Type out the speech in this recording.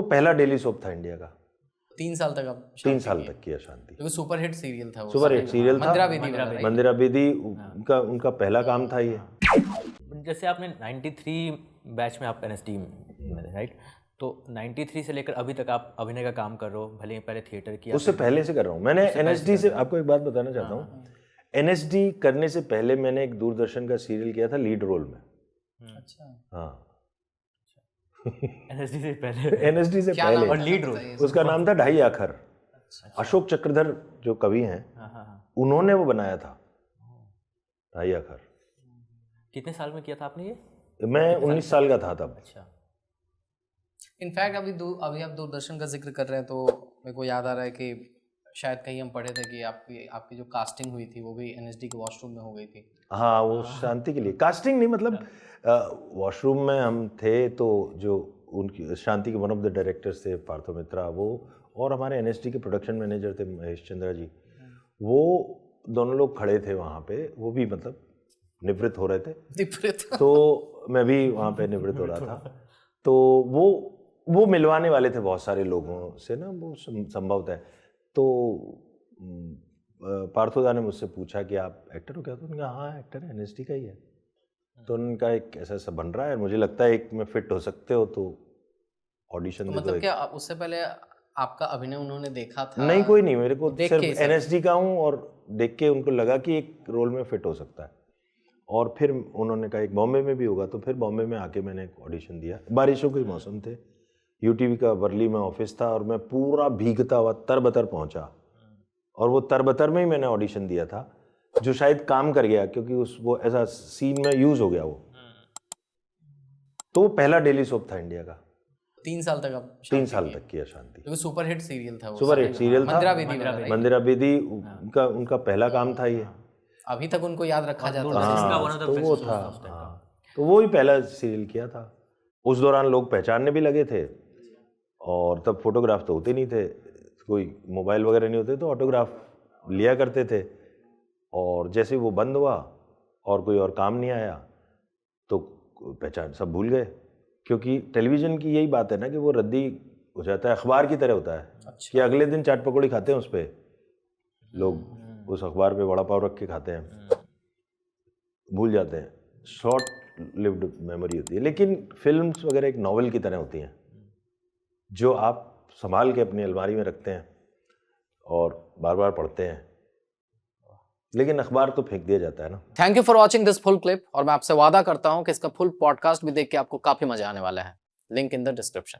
वो पहला daily soap था इंडिया का। 3 साल तक आप 3 साल तक किया शांति। क्योंकि सुपरहिट सीरियल था वो, सुपरहिट सीरियल था। मंदिरा बेदी उनका पहला काम था ये। जैसे आपने 93 बैच में आप एनएसडी में, राइट? तो 93 से लेकर अभी तक आप अभिनय का काम कर रहे हो, भले ही पहले थिएटर किया। उससे पहले से कर रहा हूँ मैंने। एनएसडी से आपको एक बात बताना चाहता हूँ। एनएसडी करने से पहले मैंने एक दूरदर्शन का सीरियल किया था लीड रोल में। अच्छा। हाँ एनएसडी से पहले और लीड रोल उसका नाम था ढाई आखर। अशोक चक्रधर जो कवि हैं उन्होंने वो बनाया था ढाई आखर। कितने साल में किया था आपने ये? मैं 19 साल का था तब। अच्छा। इनफैक्ट अभी आप दूरदर्शन का जिक्र कर रहे हैं तो मेरे को याद आ रहा है कि शायद कहीं हम पढ़े थे कि आपकी जो कास्टिंग हुई थी वो भी एनएसडी के वॉशरूम में हो गई थी। हाँ वो शांति के लिए कास्टिंग नहीं, मतलब वॉशरूम में हम थे तो जो उनकी शांति के वन ऑफ द डायरेक्टर्स थे पार्थो मित्रा वो, और हमारे एनएसडी के प्रोडक्शन मैनेजर थे महेश चंद्रा जी, वो दोनों लोग खड़े थे वहाँ पे। वो भी मतलब निवृत्त हो रहे थे तो मैं भी वहाँ पे निवृत्त हो रहा था। तो वो मिलवाने वाले थे बहुत सारे लोगों से ना, वो संभवतः। तो पार्थोदा ने मुझसे पूछा कि आप एक्टर हो क्या? तो उन्होंने कहा हाँ एक्टर है, एनएसडी का ही है। तो उनका एक ऐसा बन रहा है, मुझे लगता है एक में फिट हो सकते हो तो ऑडिशन तो दे दो। मतलब क्या उससे पहले आपका अभिनय उन्होंने देखा था? नहीं कोई नहीं, मेरे को सिर्फ एनएसडी का हूँ और देख के उनको लगा कि एक रोल में फिट हो सकता है। और फिर उन्होंने कहा एक बॉम्बे में भी होगा, तो फिर बॉम्बे में आके मैंने एक ऑडिशन दिया। बारिशों के मौसम थे, यूटीवी का वर्ली में ऑफिस था और मैं पूरा भीगता हुआ तरबतर पहुंचा और वो तरबतर में ही मैंने ऑडिशन दिया था, जो शायद काम कर गया क्योंकि वो ऐसा सीन में यूज हो गया वो। तो पहला डेली सोप था इंडिया का। 3 साल तक आप 3 साल तक किया शांति। क्योंकि सुपरहिट सीरियल था वो। सुपरहिट सीरियल था। मंदिरा बेदी उनका पहला काम था ये। अभी तक उनको याद रखा जाता है। तो वो था। तो वो ही पहला सीरियल किया था। उस दौरान लोग पहचानने भी लगे थे और तब फोटोग्राफ तो होते नहीं थे, कोई मोबाइल वगैरह नहीं होते, तो ऑटोग्राफ लिया करते थे। और जैसे वो बंद हुआ और कोई और काम नहीं आया तो पहचान सब भूल गए, क्योंकि टेलीविज़न की यही बात है ना कि वो रद्दी हो जाता है, अखबार की तरह होता है। अच्छा। कि अगले दिन चाट पकौड़ी खाते हैं उस पर लोग, उस अखबार पे वड़ा पाव रख के खाते हैं, भूल जाते हैं। शॉर्ट लिव्ड मेमोरी होती है। लेकिन फिल्म्स वगैरह एक नॉवेल की तरह होती हैं जो आप संभाल के अपनी अलमारी में रखते हैं और बार बार पढ़ते हैं, लेकिन अखबार तो फेंक दिया जाता है ना। Thank you for watching this full clip, और मैं आपसे वादा करता हूं कि इसका फुल पॉडकास्ट भी देख के आपको काफी मजा आने वाला है। Link in the description.